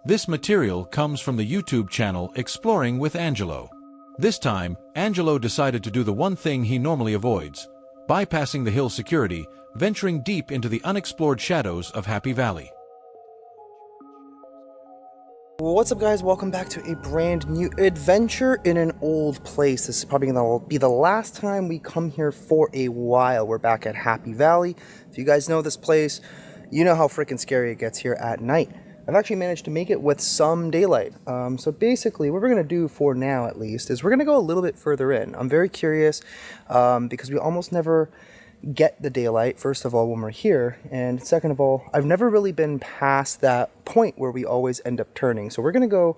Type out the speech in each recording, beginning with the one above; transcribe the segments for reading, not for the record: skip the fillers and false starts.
This material comes from the YouTube channel Exploring with Angelo. This time, Angelo decided to do the one thing he normally avoids, bypassing the hill security, venturing deep into the unexplored shadows of Happy Valley. What's up, guys? Welcome back to a brand new adventure in an old place. This is probably going to be the last time we come here for a while. We're back at Happy Valley. If you guys know this place, you know how freaking scary it gets here at night. I've actually managed to make it with some daylight. So basically, what we're going to do for now, at least, is we're going to go a little bit further in. I'm very curious because we almost never get the daylight, first of all, when we're here, and second of all, I've never really been past that point where we always end up turning. So we're going to go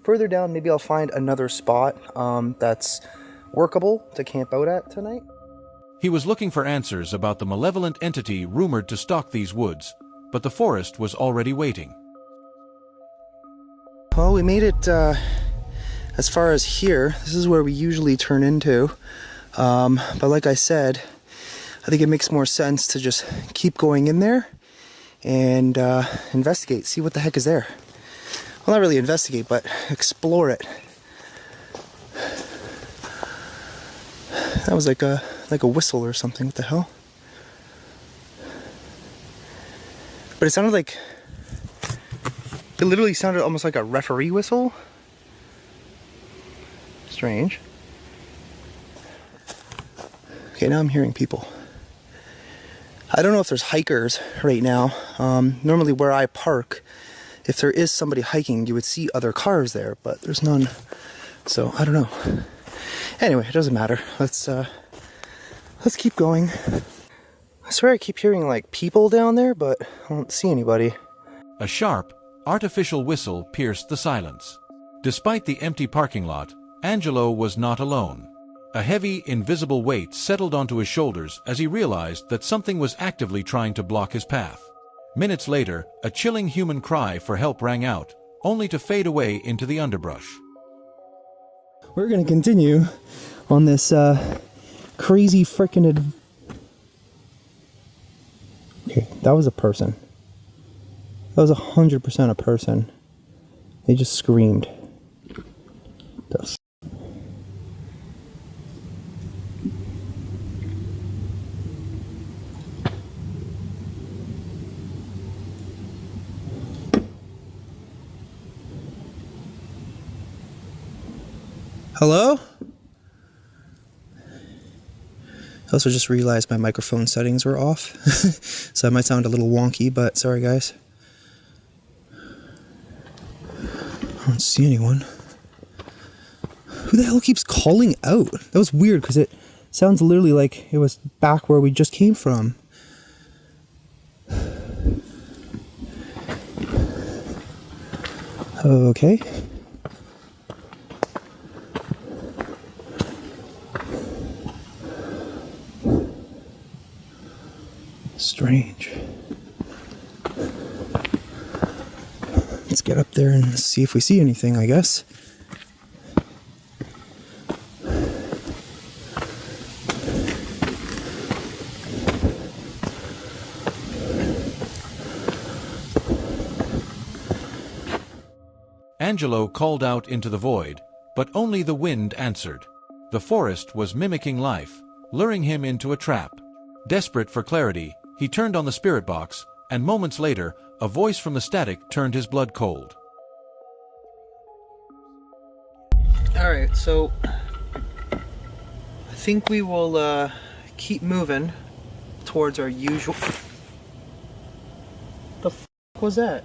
further down. Maybe I'll find another spot that's workable to camp out at tonight. He was looking for answers about the malevolent entity rumored to stalk these woods, but the forest was already waiting. Well, we made it as far as here. This is where we usually turn into. But like I said, I think it makes more sense to just keep going in there and investigate, see what the heck is there. Well, not really investigate, but explore it. That was like a whistle or something. What the hell? But it sounded like... It literally sounded almost like a referee whistle. Strange. Okay, now I'm hearing people. I don't know if there's hikers right now. Normally where I park, if there is somebody hiking, you would see other cars there, but there's none. So I don't know. Anyway, it doesn't matter. Let's keep going. I swear I keep hearing like people down there, but I don't see anybody. A sharp, artificial whistle pierced the silence. Despite the empty parking lot, Angelo was not alone. A heavy, invisible weight settled onto his shoulders as he realized that something was actively trying to block his path. Minutes later, a chilling human cry for help rang out, only to fade away into the underbrush. We're going to continue on this crazy frickin' Okay, that was a person. That was 100% a person. They just screamed. Hello? I also just realized my microphone settings were off. So I might sound a little wonky, but sorry guys. I don't see anyone. Who the hell keeps calling out? That was weird because it sounds literally like it was back where we just came from. Okay. Strange. Let's get up there and see if we see anything, I guess. Angelo called out into the void, but only the wind answered. The forest was mimicking life, luring him into a trap. Desperate for clarity, he turned on the spirit box, and moments later, a voice from the static turned his blood cold. Alright, so I think we will keep moving towards our usual... The f*** was that?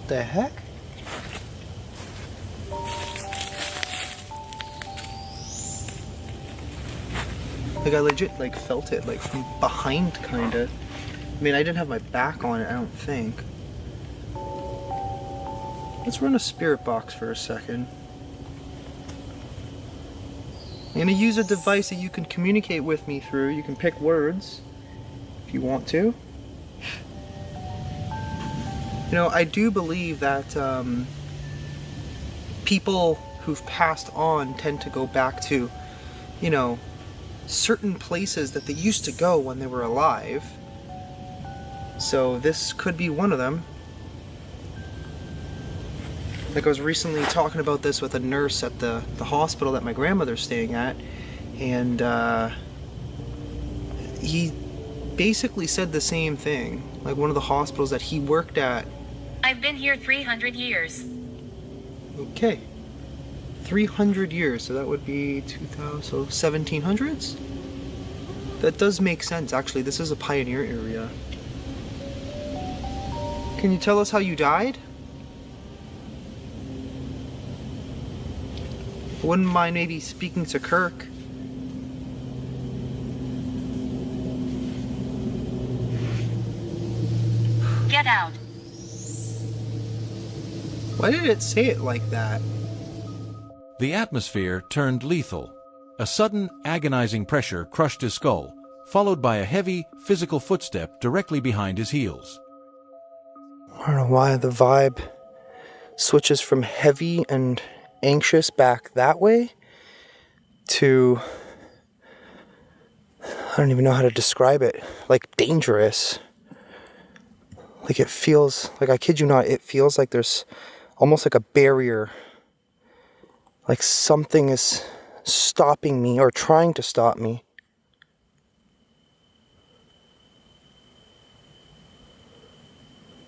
The heck? Like I legit like felt it like from behind kinda. I mean, I didn't have my back on it, I don't think. Let's run a spirit box for a second. I'm gonna use a device that you can communicate with me through. You can pick words if you want to. You know, I do believe that people who've passed on tend to go back to, you know, certain places that they used to go when they were alive. So this could be one of them. Like I was recently talking about this with a nurse at the hospital that my grandmother's staying at, and he basically said the same thing. Like one of the hospitals that he worked at. I've been here 300 years. Okay. 300 years, so that would be 2000, so 1700s? That does make sense, actually. This is a pioneer area. Can you tell us how you died? Wouldn't mind maybe speaking to Kirk. Get out. Why did it say it like that? The atmosphere turned lethal. A sudden, agonizing pressure crushed his skull, followed by a heavy, physical footstep directly behind his heels. I don't know why the vibe switches from heavy and anxious back that way to, I don't even know how to describe it, like dangerous. Like it feels, like I kid you not, it feels like there's almost like a barrier. Like something is stopping me or trying to stop me.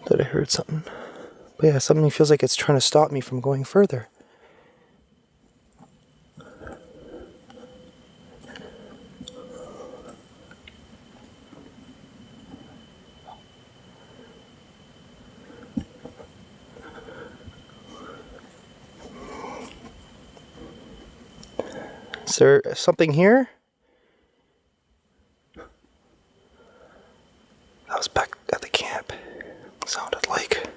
That I heard something. But yeah, something feels like it's trying to stop me from going further. Is there something here? That was back at the camp. Sounded like.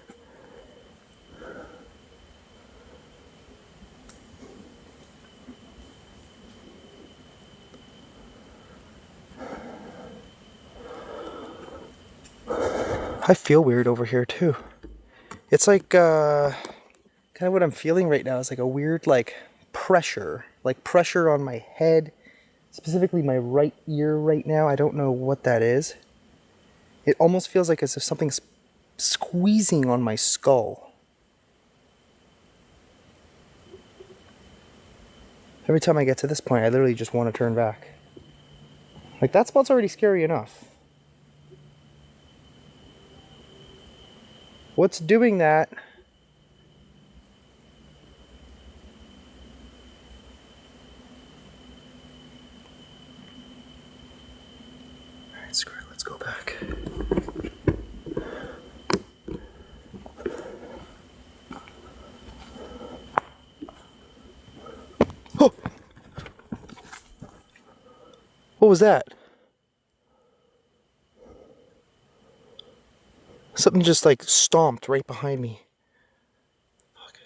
I feel weird over here too. It's like kind of what I'm feeling right now is like a weird like pressure on my head, specifically my right ear right now. I don't know what that is. It almost feels like as if something's squeezing on my skull. Every time I get to this point, I literally just want to turn back. Like that spot's already scary enough. What's doing that? Alright, screw it, let's go back. Oh! What was that? Something just like stomped right behind me. Fuck.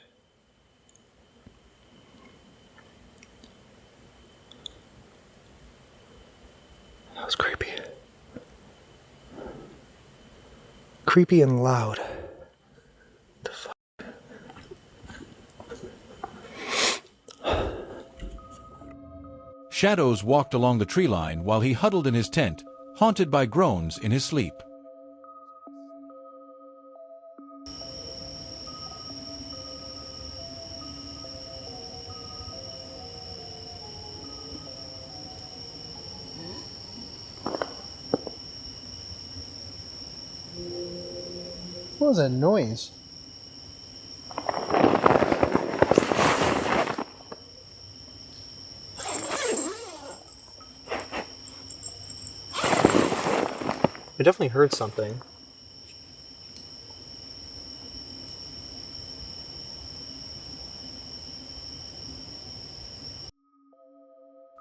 That was creepy. Creepy and loud. The fuck? Shadows walked along the tree line while he huddled in his tent, haunted by groans in his sleep. What was that noise? I definitely heard something.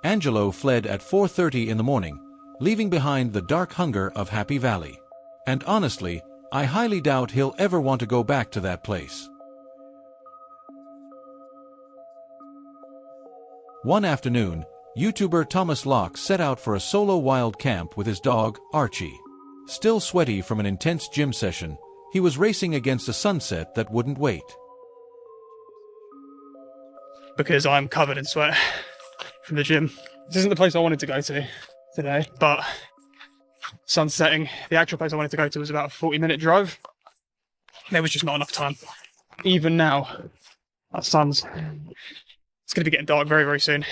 Angelo fled at 4:30 in the morning, leaving behind the dark hunger of Happy Valley. And honestly, I highly doubt he'll ever want to go back to that place. One afternoon, YouTuber Thomas Locke set out for a solo wild camp with his dog, Archie. Still sweaty from an intense gym session, he was racing against a sunset that wouldn't wait. Because I'm covered in sweat from the gym. This isn't the place I wanted to go to today, but sun's setting. The actual place I wanted to go to was about a 40-minute drive. There was just not enough time. Even now, it's going to be getting dark very, very soon.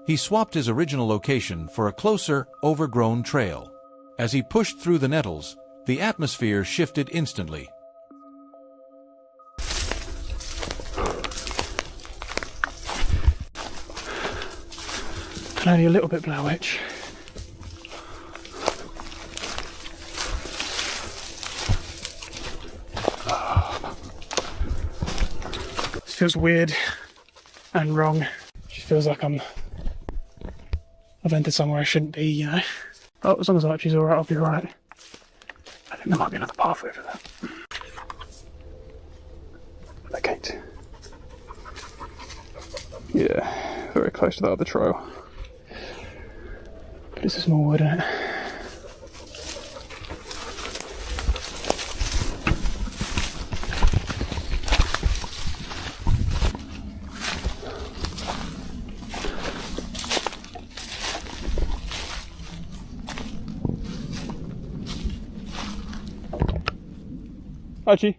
He swapped his original location for a closer, overgrown trail. As he pushed through the nettles, the atmosphere shifted instantly. And only a little bit Blair Witch. This feels weird and wrong. It just feels like I've entered somewhere I shouldn't be, you know. Oh, as long as Archie's alright, I'll be alright. I think there might be another pathway for that. That gate. Yeah, very close to that other trail. But it's a small wood, isn't it? Archie?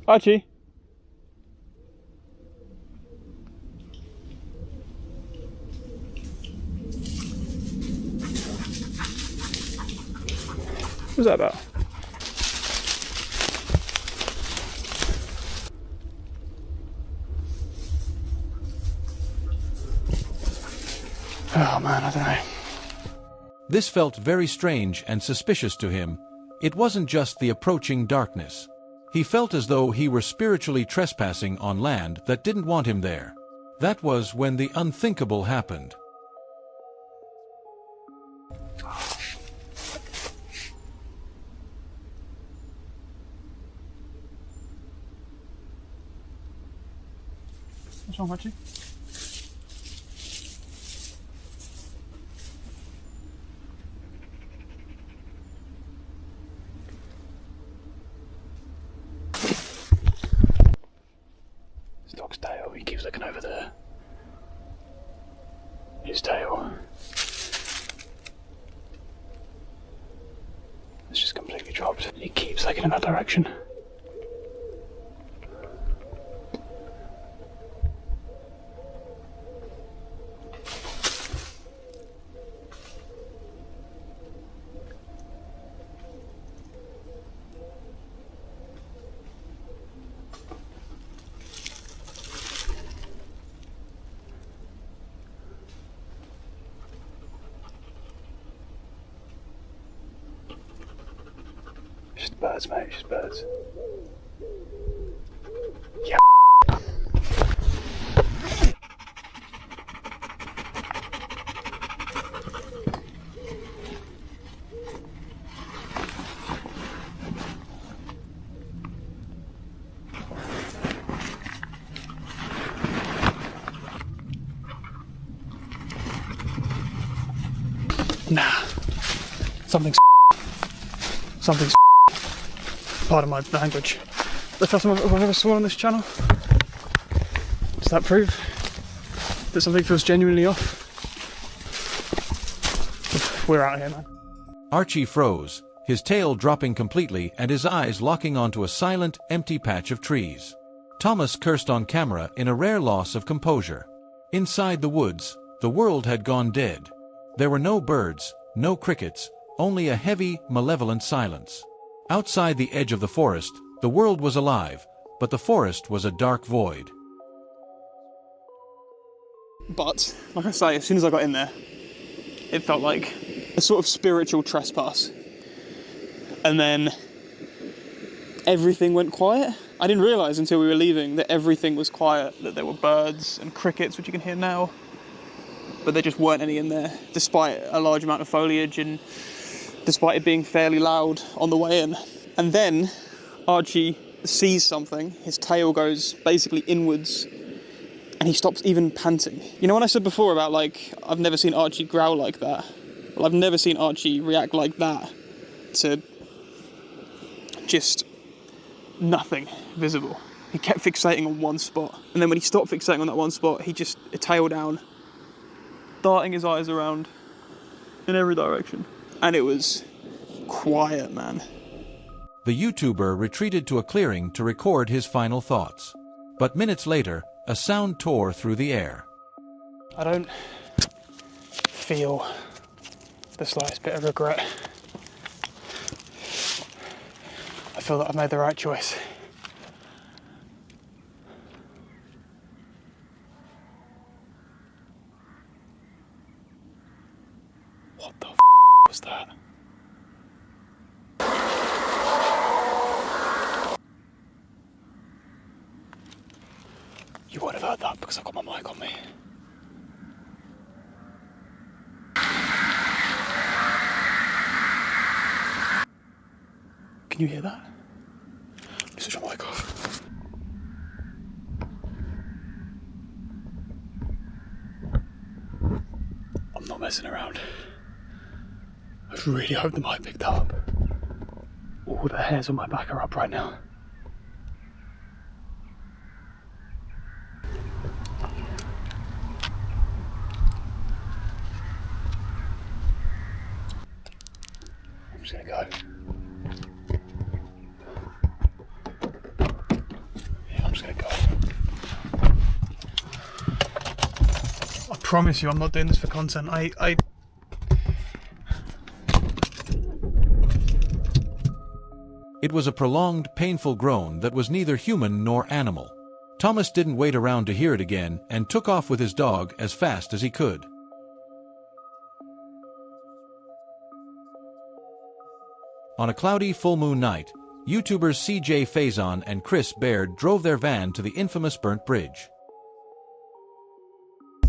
Archie? What's that about? Oh man, I don't know. This felt very strange and suspicious to him. It wasn't just the approaching darkness. He felt as though he were spiritually trespassing on land that didn't want him there. That was when the unthinkable happened. What's wrong, Archie? Dog's tail, he keeps looking over there. His tail. It's just completely dropped. He keeps looking in that direction. Just birds, mate, just birds. Yeah. Nah. Something's. Pardon my language. The first time I've ever sworn on this channel. Does that prove that something feels genuinely off? We're out here, man. Archie froze, his tail dropping completely and his eyes locking onto a silent, empty patch of trees. Thomas cursed on camera in a rare loss of composure. Inside the woods, the world had gone dead. There were no birds, no crickets, only a heavy, malevolent silence. Outside the edge of the forest, the world was alive, but the forest was a dark void. But, like I say, as soon as I got in there, it felt like a sort of spiritual trespass. And then everything went quiet. I didn't realise until we were leaving that everything was quiet, that there were birds and crickets, which you can hear now. But there just weren't any in there, despite a large amount of foliage and despite it being fairly loud on the way in. And then Archie sees something, his tail goes basically inwards, and he stops even panting. You know when I said before about, like, I've never seen Archie growl like that? Well, I've never seen Archie react like that to just nothing visible. He kept fixating on one spot, and then when he stopped fixating on that one spot, he just, a tail down, darting his eyes around, in every direction. And it was quiet, man. The YouTuber retreated to a clearing to record his final thoughts. But minutes later, a sound tore through the air. I don't feel the slightest bit of regret. I feel that I've made the right choice. What the was that? You won't have heard that because I've got my mic on me. Can you hear that? Let me switch my mic off. I'm not messing around. I really hope the mic picked up. All the hairs on my back are up right now. I'm just gonna go. Yeah, I'm just gonna go. I promise you I'm not doing this for content. It was a prolonged, painful groan that was neither human nor animal. Thomas didn't wait around to hear it again and took off with his dog as fast as he could. On a cloudy full moon night, YouTubers CJ Faison and Chris Baird drove their van to the infamous burnt bridge.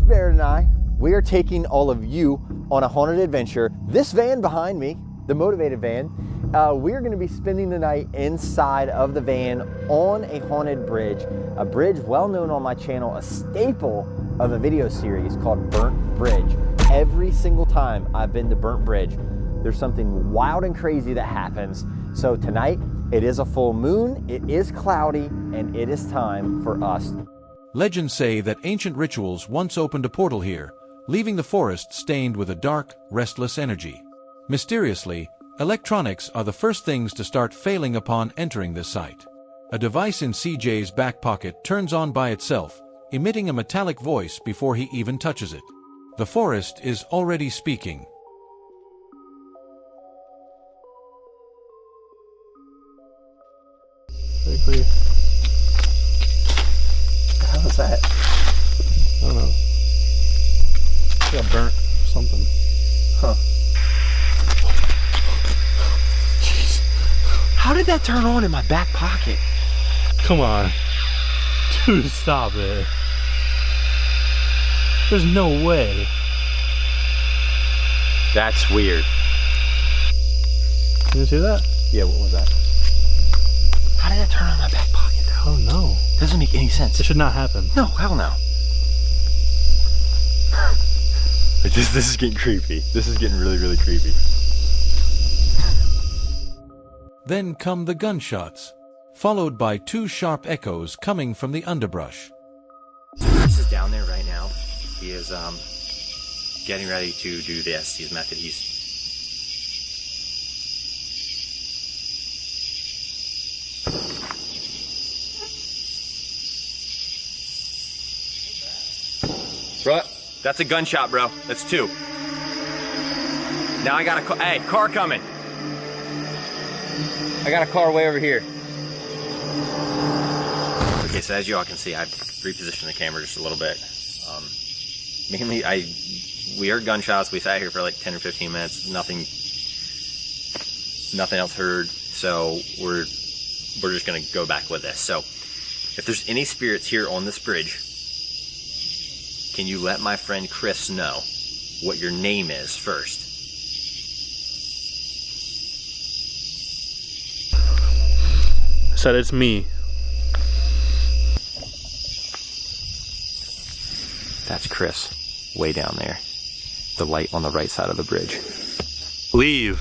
Baird and I, we are taking all of you on a haunted adventure. This van behind me, the motivated van, we're going to be spending the night inside of the van on a haunted bridge, a bridge well known on my channel, a staple of a video series called Burnt Bridge. Every single time I've been to Burnt Bridge, there's something wild and crazy that happens. So tonight, it is a full moon, it is cloudy, and it is time for us. Legends say that ancient rituals once opened a portal here, leaving the forest stained with a dark, restless energy. Mysteriously, electronics are the first things to start failing upon entering this site. A device in CJ's back pocket turns on by itself, emitting a metallic voice before he even touches it. The forest is already speaking. Very clear. What the hell is that? I don't know. It got burnt or something. Huh. Jeez. How did that turn on in my back pocket? Come on. Dude, stop it. There's no way. That's weird. Did you see that? Yeah, what was that? How did that turn on my back pocket though? Oh no. Doesn't make any sense. It should not happen. No, hell no. This is getting creepy. This is getting really, really creepy. Then come the gunshots, followed by two sharp echoes coming from the underbrush. Chris is down there right now. He is getting ready to do the Estes method. Bro, that's a gunshot, bro. That's two. Now I got a hey, car coming. I got a car way over here. Okay, so as you all can see, I've repositioned the camera just a little bit. Mainly, we heard gunshots. We sat here for like 10 or 15 minutes. Nothing else heard. So we're just gonna go back with this. So if there's any spirits here on this bridge, can you let my friend Chris know what your name is first? I said it's me. That's Chris, way down there. The light on the right side of the bridge. Leave.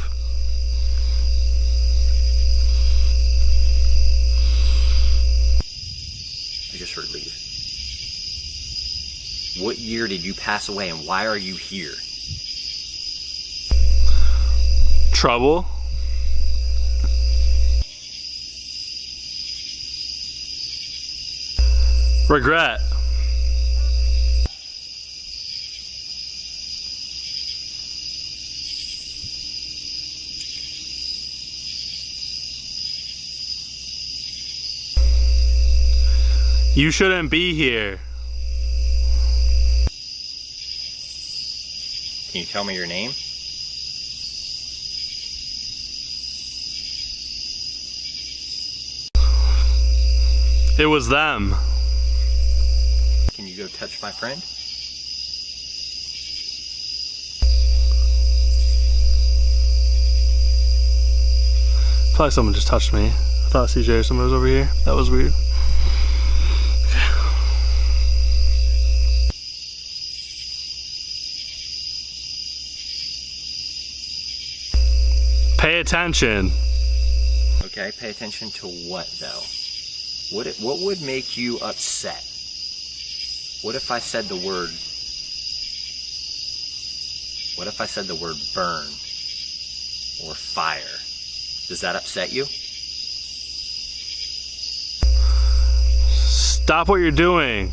I just heard leave. What year did you pass away and why are you here? trouble? Regret. You shouldn't be here. Can you tell me your name? It was them. Can you go touch my friend? I feel like someone just touched me. I thought CJ or someone was over here. That was weird. Pay attention. Okay, pay attention to what though? What would make you upset? What if I said the word? What if I said the word burn or fire? Does that upset you? Stop what you're doing.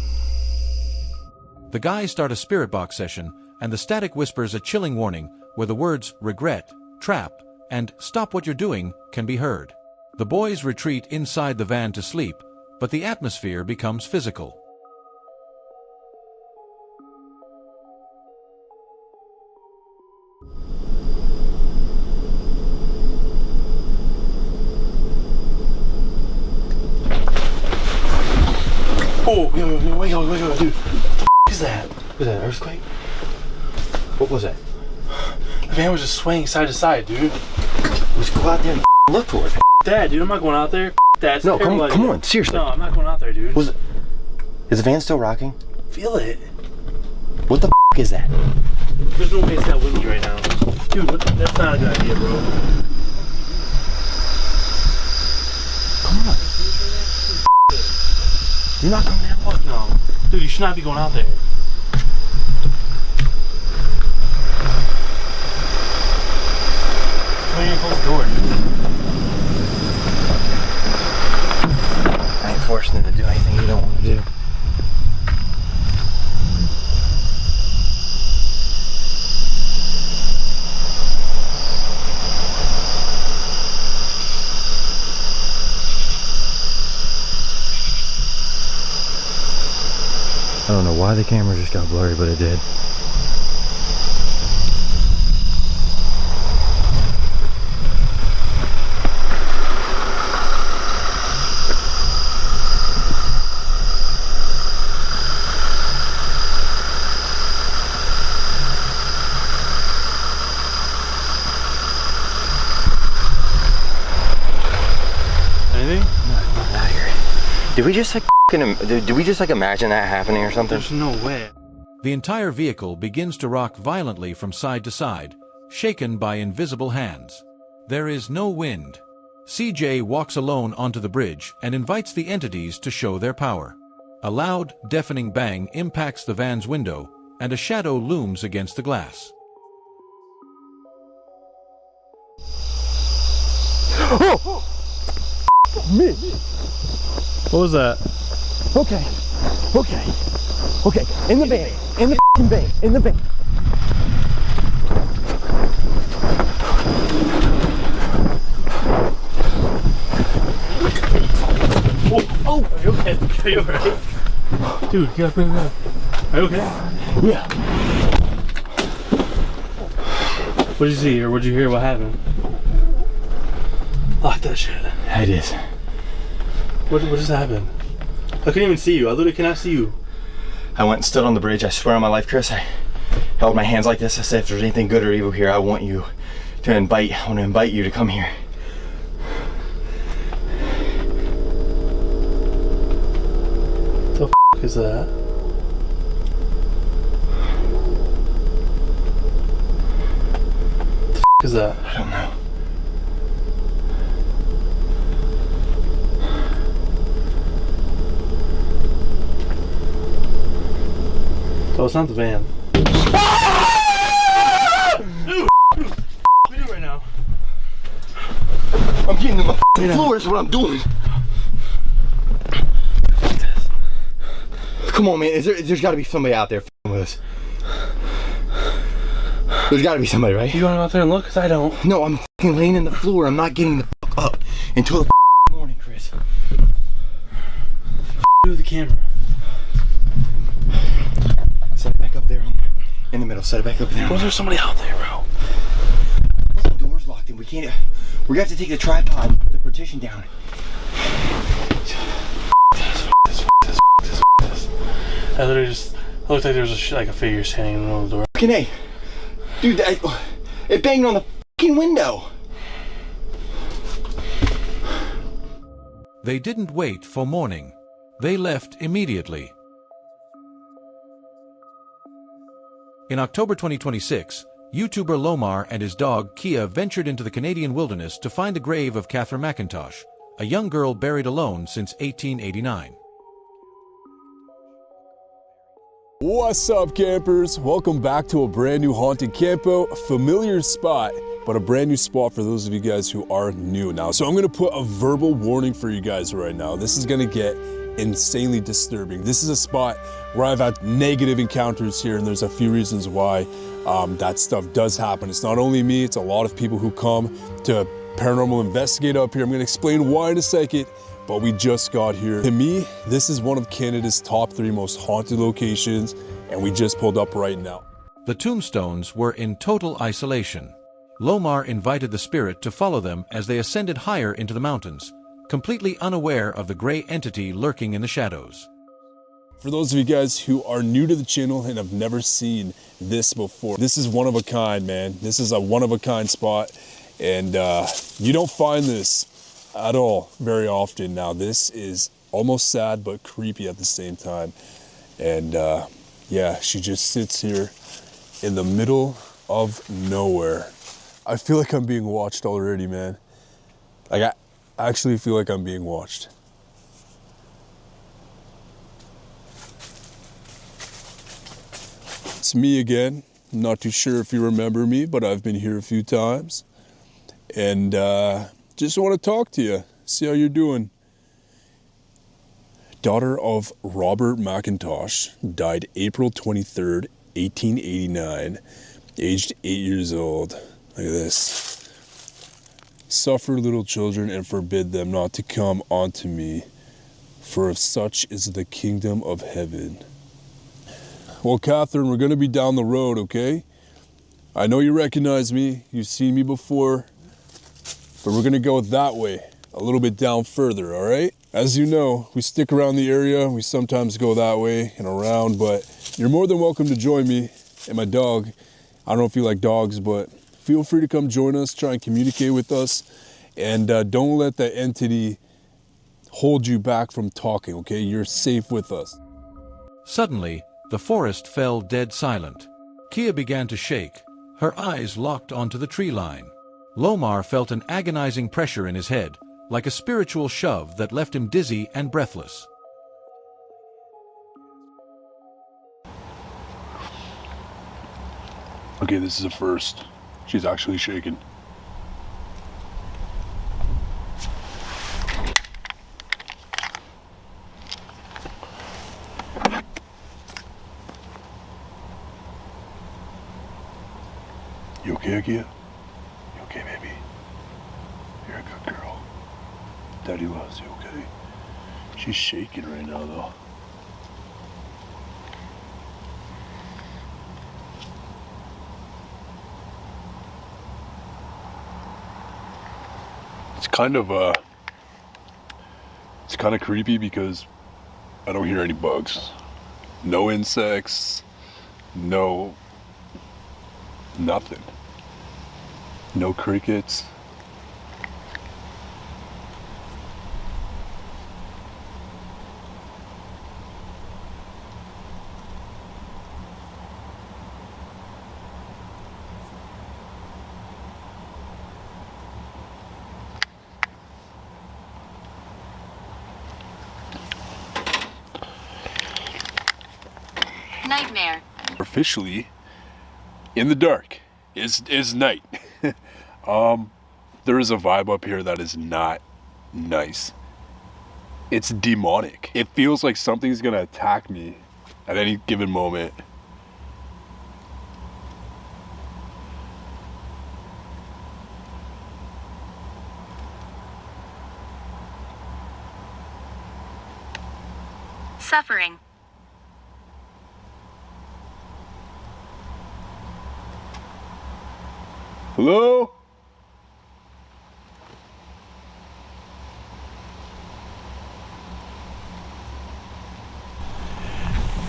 The guys start a spirit box session, and the static whispers a chilling warning where the words regret, trap, and stop what you're doing can be heard. The boys retreat inside the van to sleep, but the atmosphere becomes physical. Oh, yo, wake up, dude. What is that? Was that an earthquake? What was that? The van was just swaying side to side, dude. Let's go out there and look for it. Dad, dude, I'm not going out there. Dad, No, come on, seriously. No, I'm not going out there, dude. Is the van still rocking? Feel it. What the is that? There's no way it's that windy right now. Dude, that's not a good idea, bro. Come on. You're not coming out? Fuck no. Dude, you should not be going out there. Come here and close the door, dude. I ain't forcing them to do anything you don't want to do. I don't know why the camera just got blurry, but it did. Anything? Not out here. Did we just like imagine that happening or something? There's no way. The entire vehicle begins to rock violently from side to side, shaken by invisible hands. There is no wind. CJ walks alone onto the bridge and invites the entities to show their power. A loud, deafening bang impacts the van's window, and a shadow looms against the glass. Oh! Me! What was that? Okay. In the van. In the van. In the van. Oh! Are you okay? Are you alright? Dude, get up. Are you okay? Yeah. What did you see or what did you hear? What happened? Lock that shit. I did. What just happened? I couldn't even see you. I literally cannot see you. I went and stood on the bridge. I swear on my life, Chris, I held my hands like this. I said, if there's anything good or evil here, I want to invite you to come here. The f is that? The f is that? I don't know. Oh, it's not the van. Dude! What are you doing right now? the floor is what I'm doing. Come on, man. There's got to be somebody out there with us. There's got to be somebody, right? You want to go out there and look? Because I don't. No, I'm laying in the floor. I'm not getting the fuck up until the morning, Chris. Do the camera. Set it back up there in the middle. Set it back up there. Was there somebody out there, bro? The door's locked and we can't. We're gonna have to take the tripod, the partition down. I literally just looked like there was like a figure standing in the middle of the door. Fucking A. Dude, it banged on the fucking window. They didn't wait for morning. They left immediately. In October 2026, YouTuber Lomar and his dog Kia ventured into the Canadian wilderness to find the grave of Catherine McIntosh, a young girl buried alone since 1889. What's up, campers? Welcome back to a brand new haunted campo, a familiar spot, but a brand new spot for those of you guys who are new now. So I'm gonna put a verbal warning for you guys right now. This is gonna get insanely disturbing. This is a spot where I've had negative encounters here, and there's a few reasons why that stuff does happen. It's not only me, it's a lot of people who come to paranormal investigate up here. I'm gonna explain why in a second, but we just got here. To me, this is one of Canada's top 3 most haunted locations, and we just pulled up right now. The tombstones were in total isolation. Lomar invited the spirit to follow them as they ascended higher into the mountains, completely unaware of the gray entity lurking in the shadows. For those of you guys who are new to the channel and have never seen this before, this is one of a kind, man. This is a one-of-a-kind spot, and you don't find this at all very often. Now, this is almost sad but creepy at the same time. And yeah, she just sits here in the middle of nowhere. I feel like I'm being watched already, man. Like, I actually feel like I'm being watched. It's me again. I'm not too sure if you remember me, but I've been here a few times. And just want to talk to you, see how you're doing. Daughter of Robert McIntosh, died April 23rd, 1889, aged 8 years old. Look at this. Suffer little children and forbid them not to come unto me, for of such is the kingdom of heaven. Well, Catherine, we're going to be down the road, okay? I know you recognize me. You've seen me before. But we're gonna go that way, a little bit down further, all right? As you know, we stick around the area. We sometimes go that way and around, but you're more than welcome to join me and my dog. I don't know if you like dogs, but feel free to come join us, try and communicate with us, and don't let that entity hold you back from talking, okay? You're safe with us. Suddenly, the forest fell dead silent. Kia began to shake, her eyes locked onto the tree line. Lomar felt an agonizing pressure in his head, like a spiritual shove that left him dizzy and breathless. Okay, this is a first. She's actually shaking. You okay, Akia? You okay, baby? You're a good girl. Daddy loves you, okay? She's shaking right now, though. It's kind of creepy because I don't hear any bugs. No insects, no nothing. No crickets. Nightmare. Officially in the dark is night. There is a vibe up here that is not nice. It's demonic. It feels like something's gonna attack me at any given moment. Suffering. Hello?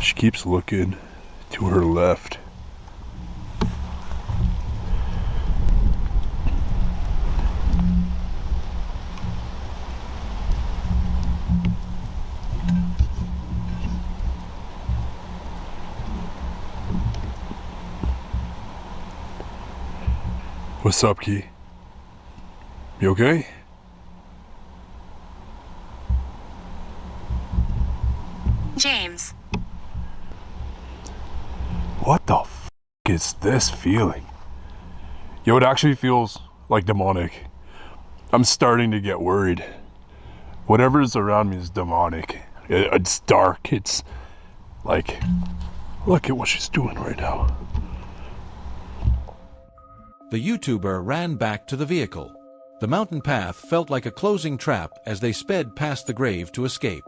She keeps looking to her left. What's up, Key? You okay? James. What the f is this feeling? Yo, it actually feels like demonic. I'm starting to get worried. Whatever is around me is demonic. It's dark. It's like, look at what she's doing right now. The YouTuber ran back to the vehicle. The mountain path felt like a closing trap as they sped past the grave to escape.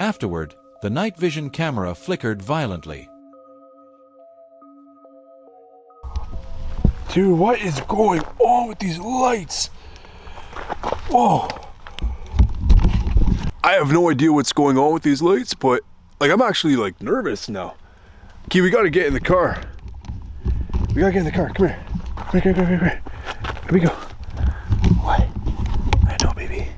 Afterward, the night vision camera flickered violently. Dude, what is going on with these lights? Whoa. I have no idea what's going on with these lights, but like I'm actually like nervous now. Key, we gotta get in the car. We gotta get in the car. Come here. Come here, come here, come here. Here we go. What? I know, baby.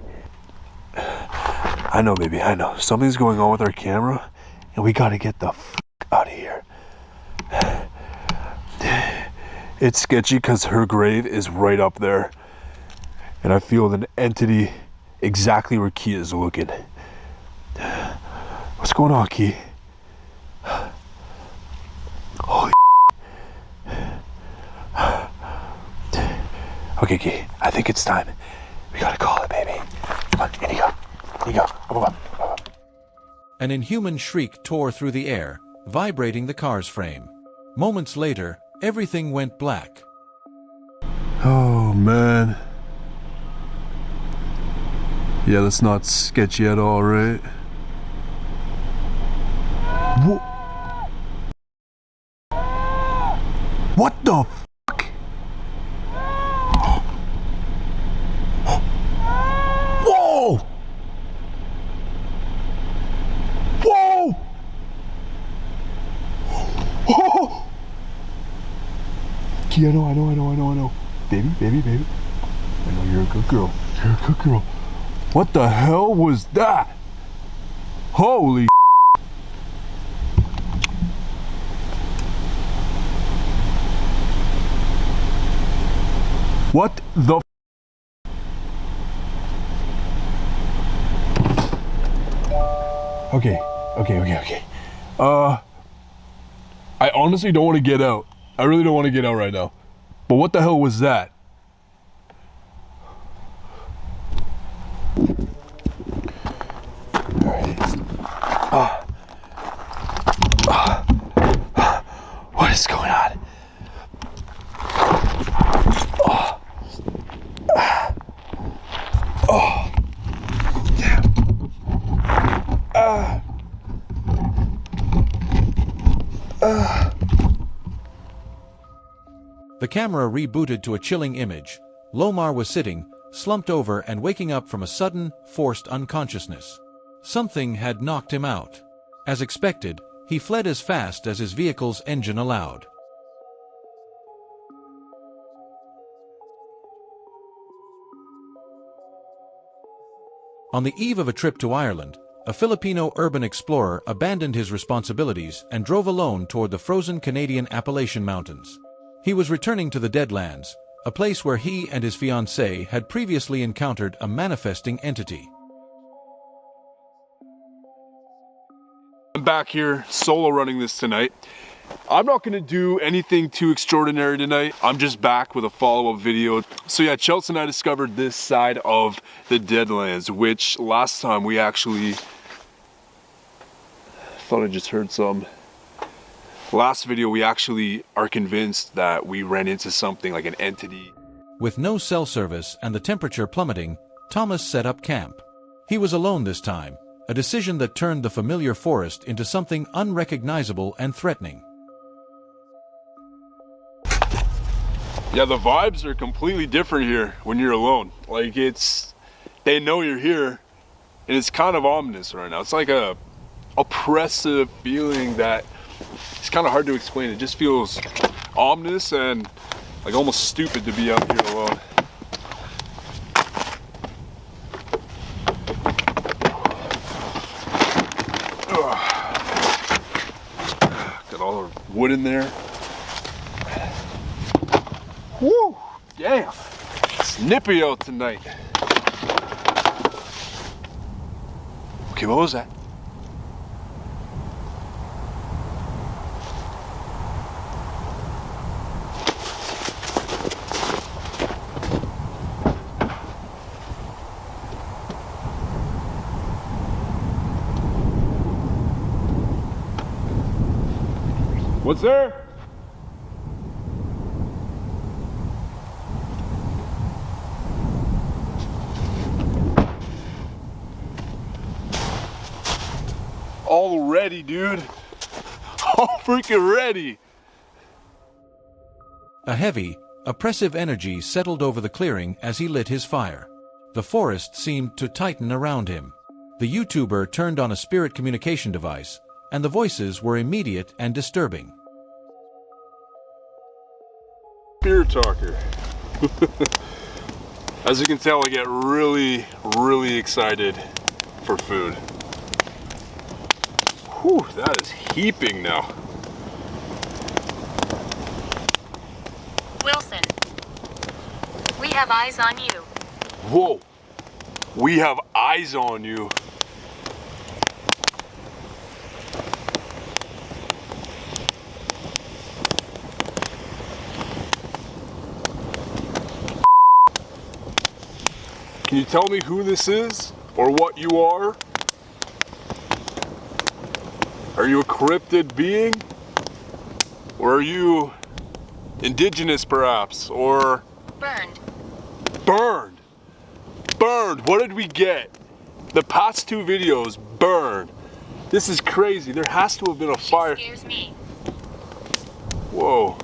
I know, baby, I know. Something's going on with our camera, and we gotta get the f out of here. It's sketchy because her grave is right up there. And I feel an entity exactly where Key is looking. What's going on, Key? Holy Okay, Key, I think it's time. We gotta call it, baby. Come on, in you go. In you go. Up. An inhuman shriek tore through the air, vibrating the car's frame. Moments later, everything went black. Oh, man. Yeah, that's not sketchy at all, right? What the fuck? Whoa! Whoa! Oh! Key, I know. Baby. I know you're a good girl. You're a good girl. What the hell was that? Holy What the Okay. I honestly don't want to get out. I really don't want to get out right now. But what the hell was that? What is going on? The camera rebooted to a chilling image. Lomar was sitting, slumped over and waking up from a sudden, forced unconsciousness. Something had knocked him out. As expected, he fled as fast as his vehicle's engine allowed. On the eve of a trip to Ireland, a Filipino urban explorer abandoned his responsibilities and drove alone toward the frozen Canadian Appalachian Mountains. He was returning to the Deadlands, a place where he and his fiancée had previously encountered a manifesting entity. I'm back here solo running this tonight, I'm not gonna do anything too extraordinary tonight. I'm just back with a follow-up video. So yeah, Chelsea and I discovered this side of the Deadlands, which last time we actually, thought I just heard some. Last video we actually are convinced that we ran into something like an entity. With no cell service and the temperature plummeting, Thomas set up camp. He was alone this time, a decision that turned the familiar forest into something unrecognizable and threatening. Yeah, the vibes are completely different here when you're alone. Like they know you're here, and it's kind of ominous right now. It's like a oppressive feeling that it's kind of hard to explain. It just feels ominous and like almost stupid to be out here alone. Got all the wood in there. Woo! Damn! It's nippy out tonight. Okay, what was that? What's there? All ready, dude. All freaking ready. A heavy, oppressive energy settled over the clearing as he lit his fire. The forest seemed to tighten around him. The YouTuber turned on a spirit communication device, and the voices were immediate and disturbing. Spirit talker. As you can tell, I get really, really excited for food. Whew, that is heaping now. Wilson, we have eyes on you. Whoa, we have eyes on you. Can you tell me who this is or what you are? Are you a cryptid being? Or are you indigenous perhaps? Or Burned. burned? Burned. What did we get? The past two videos burned. This is crazy. There has to have been a fire. She scares me. Whoa.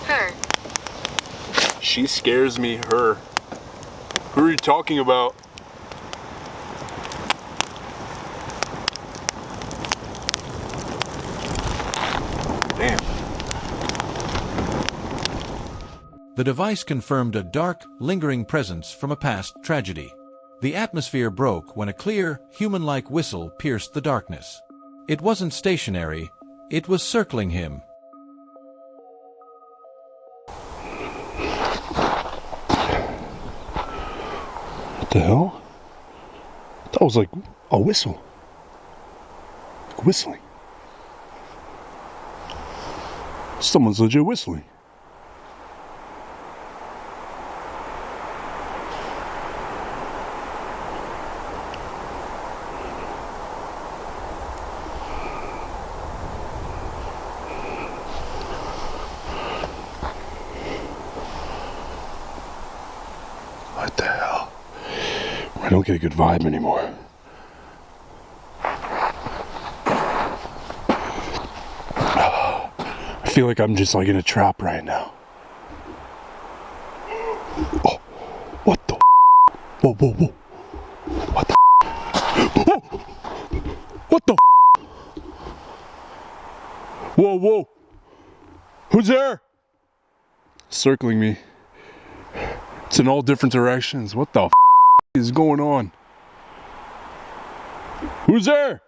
Her. She scares me, her. Who are you talking about? Damn. The device confirmed a dark, lingering presence from a past tragedy. The atmosphere broke when a clear, human-like whistle pierced the darkness. It wasn't stationary, it was circling him. What the hell? That was like a whistle. Like whistling. Someone's legit whistling. What the hell? I don't get a good vibe anymore. I feel like I'm just like in a trap right now. Oh, what the? Whoa, whoa, whoa. What the? Whoa. What the? Whoa, whoa. Who's there? Circling me. It's in all different directions. What the is going on? Who's there?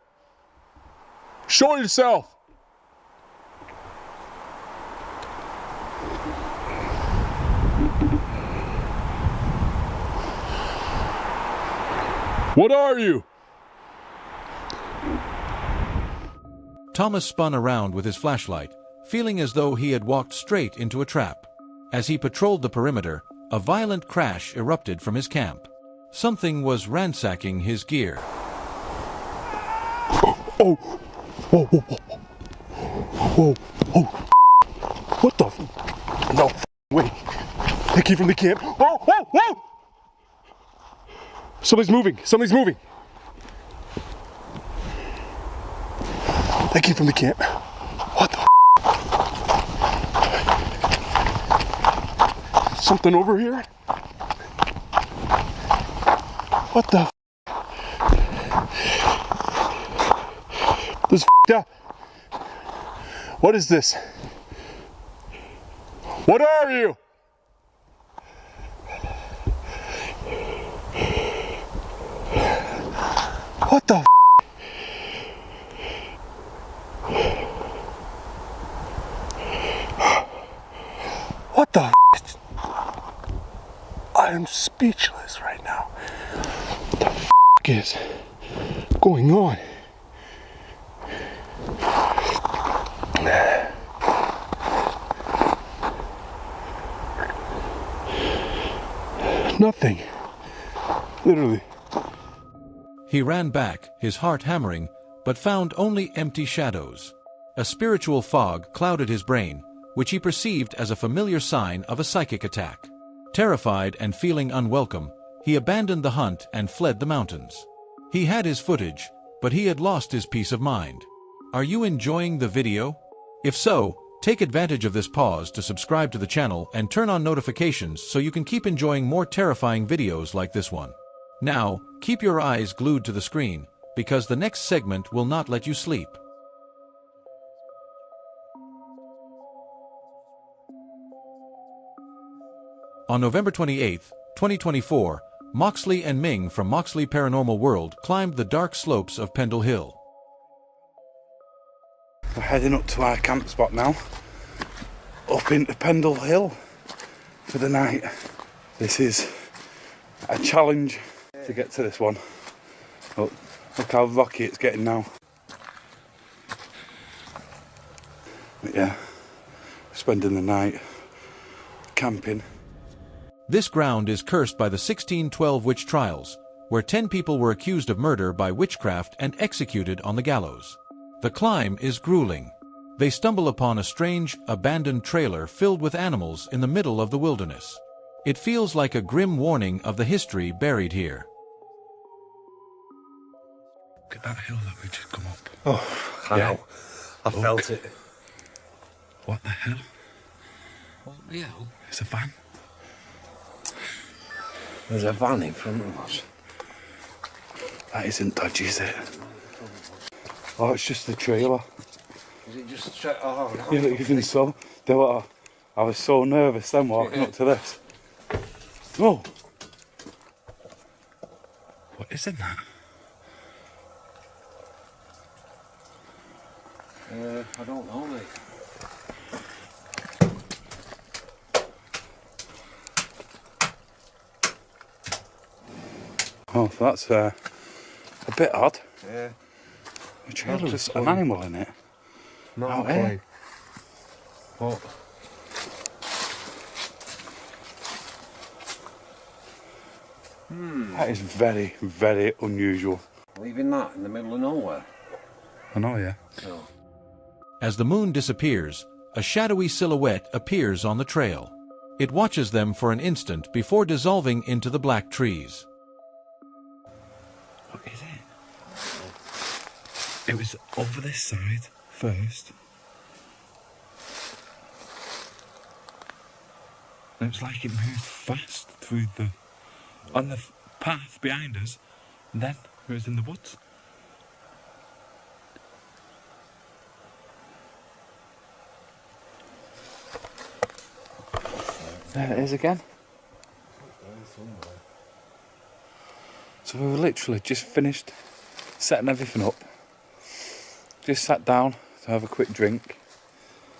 Show yourself. What are you? Thomas spun around with his flashlight, feeling as though he had walked straight into a trap. As he patrolled the perimeter, a violent crash erupted from his camp. Something was ransacking his gear. Oh! Whoa, whoa, whoa. Whoa, oh. What the? No way. They came from the camp. Whoa, whoa, whoa! Somebody's moving. Somebody's moving. They came from the camp. What the? Something over here? What the? This up. What is this? What are you? What the? What the? I am speechless right now. What the is going on? Nothing. Literally. He ran back, his heart hammering, but found only empty shadows. A spiritual fog clouded his brain, which he perceived as a familiar sign of a psychic attack. Terrified and feeling unwelcome, he abandoned the hunt and fled the mountains. He had his footage, but he had lost his peace of mind. Are you enjoying the video? If so, take advantage of this pause to subscribe to the channel and turn on notifications so you can keep enjoying more terrifying videos like this one. Now, keep your eyes glued to the screen, because the next segment will not let you sleep. On November 28, 2024, Moxley and Ming from Moxley Paranormal World climbed the dark slopes of Pendle Hill. We're heading up to our camp spot now, up into Pendle Hill for the night. This is a challenge to get to this one. Look how rocky it's getting now. But yeah, spending the night camping. This ground is cursed by the 1612 witch trials, where 10 people were accused of murder by witchcraft and executed on the gallows. The climb is grueling. They stumble upon a strange, abandoned trailer filled with animals in the middle of the wilderness. It feels like a grim warning of the history buried here. Look at that hill that we just come up. Oh, I know. I felt it. What the hell? What the hell? It's a van. There's a van in front of us. That isn't dodgy, is it? Oh, it's just the trailer. Is it just straight? Oh, no. Yeah, even so. I was so nervous then walking up to this. Oh! What is in that? I don't know, mate. Oh, that's a bit odd. Yeah. The trailer with an animal in it. Not out here. What? That is very, very unusual. Leaving that in the middle of nowhere. I know, yeah. No. As the moon disappears, a shadowy silhouette appears on the trail. It watches them for an instant before dissolving into the black trees. What is it? It was over this side first. And it's like it moved fast through on the path behind us, and then it was in the woods. There it is again. So we were literally just finished setting everything up. Just sat down to have a quick drink.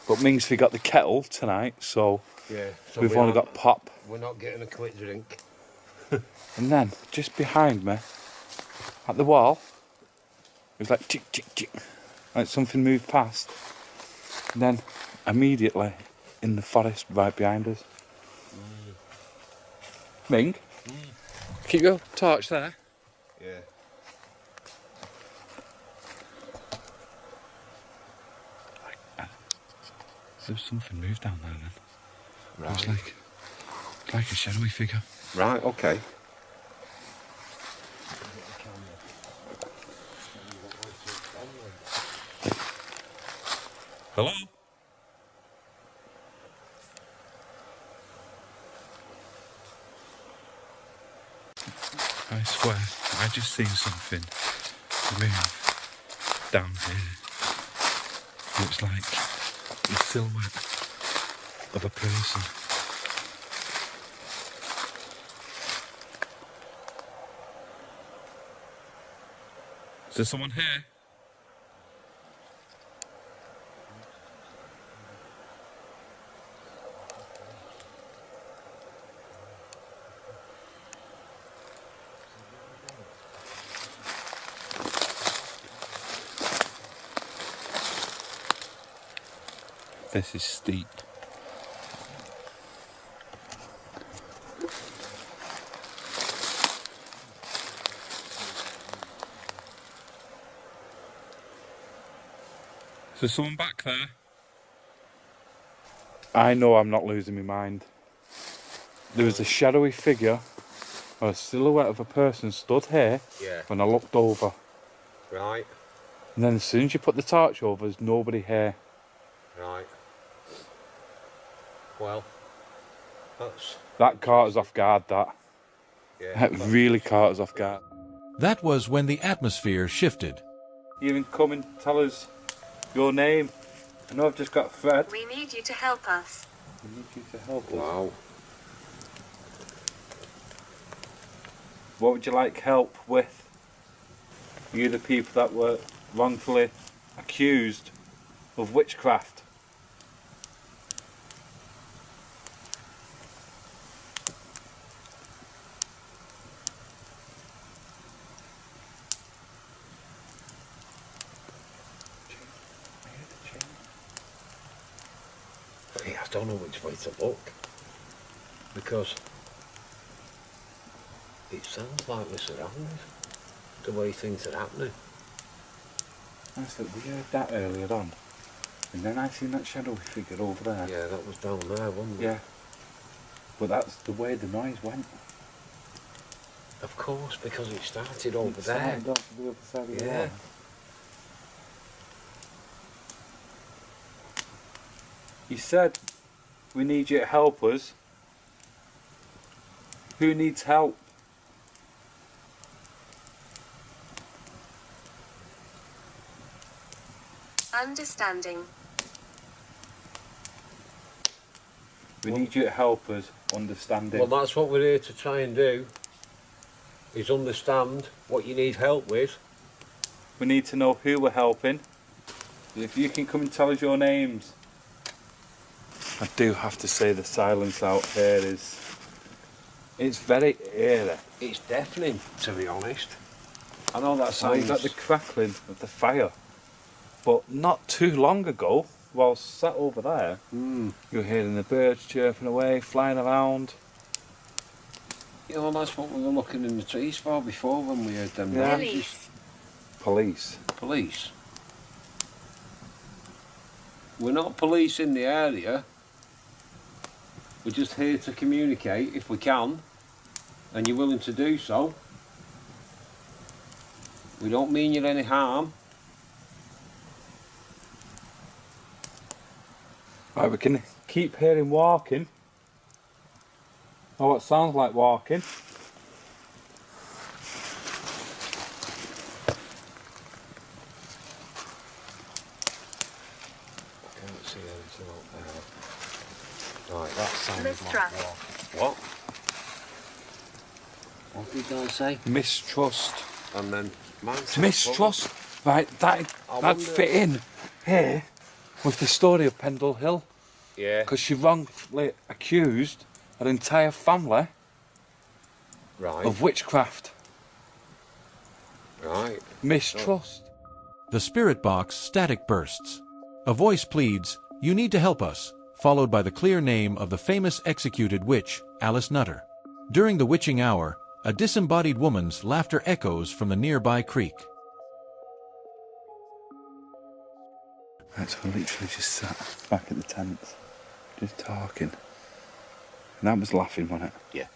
But Ming's got the kettle tonight, so, Yeah, so we've only got pop. We're not getting a quick drink. And then, just behind me, at the wall, it was like chick, chick, chick. like something moved past, and then immediately in the forest right behind us. Ming, keep your torch there. Yeah. There's something moved down there then. Right. It was like a shadowy figure. Right, okay. Hello? I swear, I just seen something move down here. Looks like the silhouette of a person. Is there someone here? This is steep. Is there someone back there? I know I'm not losing my mind. There was a shadowy figure, or a silhouette of a person stood here when I looked over. Right. And then as soon as you put the torch over, there's nobody here. Right. Well, that caught us off guard, that. Yeah. That really caught us off guard. That was when the atmosphere shifted. You even come and tell us your name. I know I've just got Fred. We need you to help us. We need you to help us. Wow. What would you like help with? You the people that were wrongfully accused of witchcraft. I don't know which way to look, because it sounds like we're surrounded, the way things are happening. I said, we heard that earlier on, and then I seen that shadowy figure over there. Yeah, that was down there, wasn't it? Yeah. But that's the way the noise went. Of course, because it started over It there. started off the other side of the Yeah. water. You said, we need you to help us. Who needs help? Understanding. We need you to help us understanding. Well, that's what we're here to try and do, is understand what you need help with. We need to know who we're helping. If you can come and tell us your names. I do have to say the silence out here is... It's very eerie. It's deafening, to be honest. I know that Sounds sounds... like the crackling of the fire. But not too long ago, while sat over there, you were hearing the birds chirping away, flying around. You know, that's what we were looking in the trees for before when we heard them Yeah. noises. Police. Police. We're not police in the area. We're just here to communicate if we can, and you're willing to do so. We don't mean you any harm. Right, we can keep hearing walking. Or what sounds like walking. I can't see anything up there. Right, that sounds Mistrust. like what? What did I say? Mistrust. And then Mistrust. Right, that'd wonder- fit in here with the story of Pendle Hill. Yeah. Because she wrongfully accused her entire family Right. of witchcraft. Right. Mistrust. The spirit box static bursts. A voice pleads, "You need to help us," followed by the clear name of the famous executed witch, Alice Nutter. During the witching hour, a disembodied woman's laughter echoes from the nearby creek. Right, so I literally just sat back at the tents, just talking. And that was laughing, wasn't it? Yeah,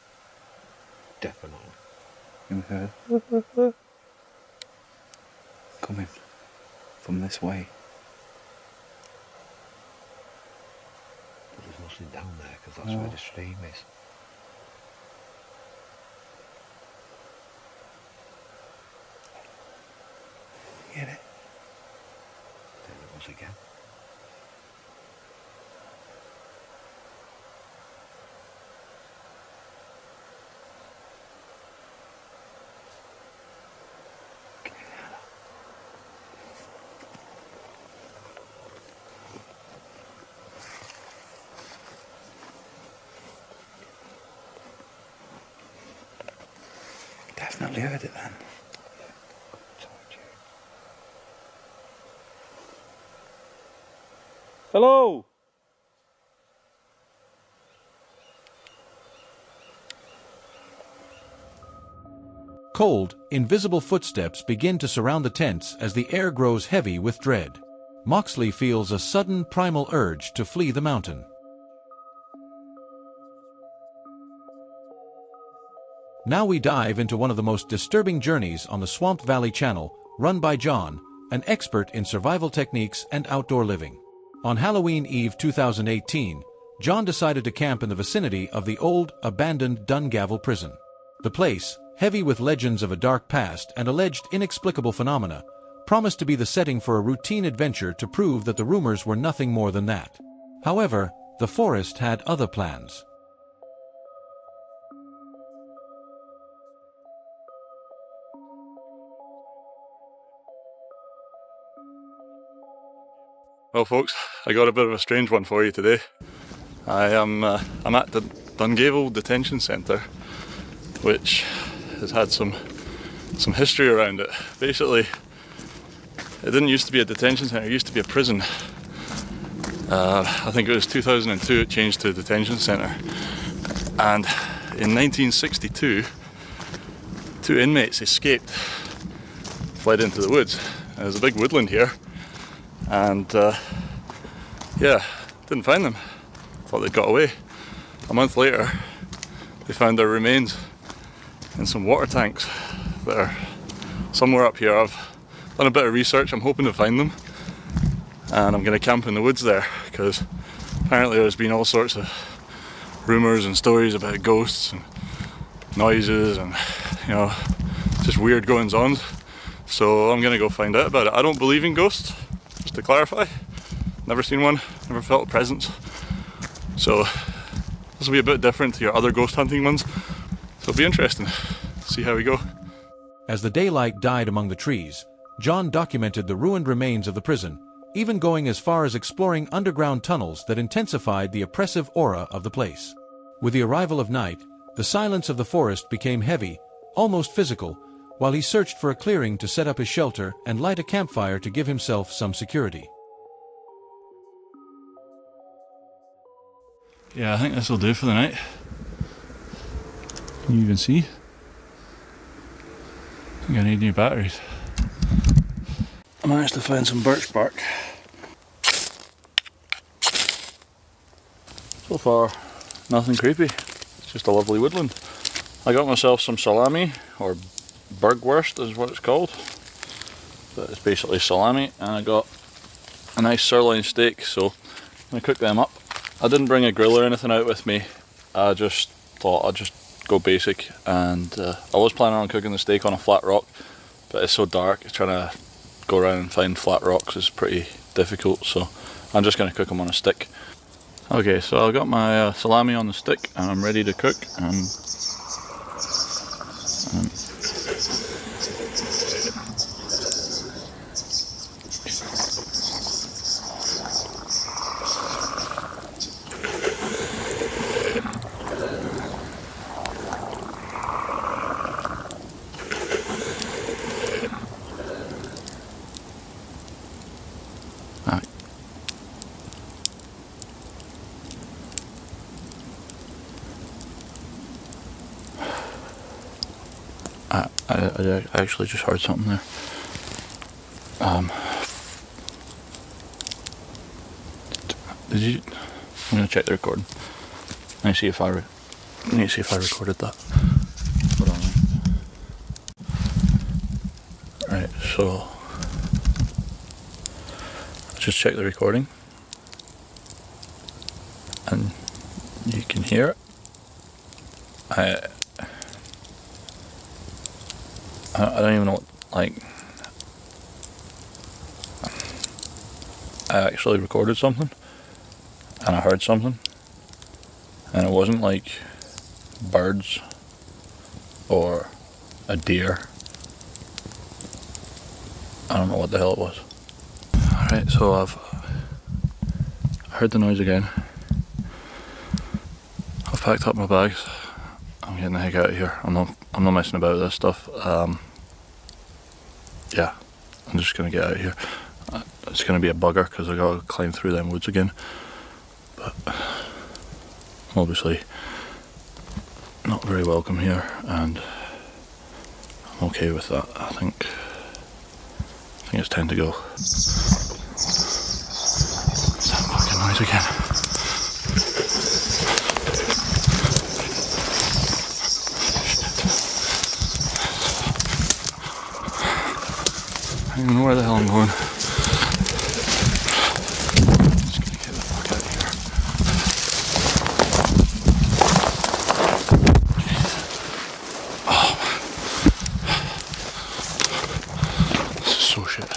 definitely. And we heard coming from this way. But there's nothing down there because that's where the stream is. Get it? There it was again. Definitely heard it then. Hello! Cold, invisible footsteps begin to surround the tents as the air grows heavy with dread. Moxley feels a sudden primal urge to flee the mountain. Now we dive into one of the most disturbing journeys on the Swamp Valley Channel, run by John, an expert in survival techniques and outdoor living. On Halloween Eve 2018, John decided to camp in the vicinity of the old, abandoned Dungavel prison. The place, heavy with legends of a dark past and alleged inexplicable phenomena, promised to be the setting for a routine adventure to prove that the rumors were nothing more than that. However, the forest had other plans. Well, folks, I got a bit of a strange one for you today. I'm at the Dungavel Detention Centre, which has had some history around it. Basically, it didn't used to be a detention centre, it used to be a prison. I think it was 2002 it changed to a detention centre. And in 1962, 2 inmates escaped, fled into the woods. And there's a big woodland here. And yeah, didn't find them. Thought they'd got away. A month later, they found their remains in some water tanks that are somewhere up here. I've done a bit of research, I'm hoping to find them. And I'm going to camp in the woods there, because apparently there's been all sorts of rumours and stories about ghosts and noises and, you know, just weird goings-on. So I'm going to go find out about it. I don't believe in ghosts, just to clarify. Never seen one, never felt a presence. So this will be a bit different to your other ghost hunting ones. So it'll be interesting. See how we go. As the daylight died among the trees, John documented the ruined remains of the prison, even going as far as exploring underground tunnels that intensified the oppressive aura of the place. With the arrival of night, the silence of the forest became heavy, almost physical, while he searched for a clearing to set up his shelter and light a campfire to give himself some security. Yeah, I think this will do for the night. Can you even see? I think I need new batteries. I managed to find some birch bark. So far, nothing creepy. It's just a lovely woodland. I got myself some salami, or burgwurst is what it's called. But it's basically salami, and I got a nice sirloin steak, so I'm going to cook them up. I didn't bring a grill or anything out with me. I just thought I'd just go basic, and I was planning on cooking the steak on a flat rock, but it's so dark, trying to go around and find flat rocks is pretty difficult, so I'm just going to cook them on a stick. Okay, so I got my salami on the stick and I'm ready to cook. I actually just heard something there. Did you? I'm gonna check the recording. Let me see if I recorded that. Hold on. Right, so just check the recording, and you can hear it. I don't even know what, like, I actually recorded something, and I heard something, and it wasn't like birds or a deer. I don't know what the hell it was. Alright, so I've heard the noise again. I've packed up my bags. I'm getting the heck out of here. I'm not messing about with this stuff. Yeah, I'm just gonna get out of here. It's gonna be a bugger because I gotta climb through them woods again. But obviously not very welcome here, and I'm okay with that. I think it's time to go. That fucking noise again. I don't even know where the hell I'm going. Just gonna get the fuck out of here. Oh. This is so shit.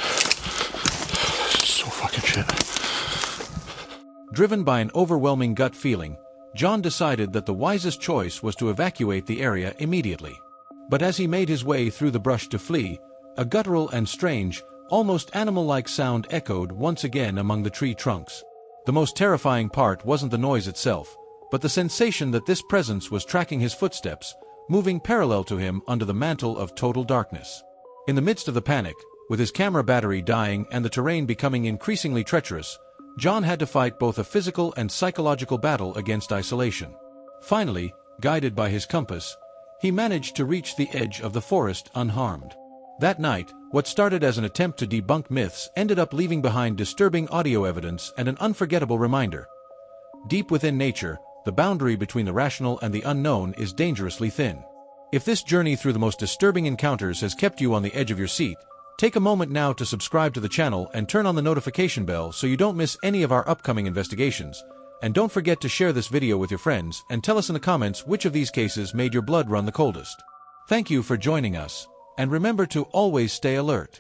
This is so fucking shit. Driven by an overwhelming gut feeling, John decided that the wisest choice was to evacuate the area immediately. But as he made his way through the brush to flee, a guttural and strange, almost animal-like sound echoed once again among the tree trunks. The most terrifying part wasn't the noise itself, but the sensation that this presence was tracking his footsteps, moving parallel to him under the mantle of total darkness. In the midst of the panic, with his camera battery dying and the terrain becoming increasingly treacherous, John had to fight both a physical and psychological battle against isolation. Finally, guided by his compass, he managed to reach the edge of the forest unharmed. That night, what started as an attempt to debunk myths ended up leaving behind disturbing audio evidence and an unforgettable reminder. Deep within nature, the boundary between the rational and the unknown is dangerously thin. If this journey through the most disturbing encounters has kept you on the edge of your seat, take a moment now to subscribe to the channel and turn on the notification bell so you don't miss any of our upcoming investigations. And don't forget to share this video with your friends and tell us in the comments which of these cases made your blood run the coldest. Thank you for joining us. And remember to always stay alert.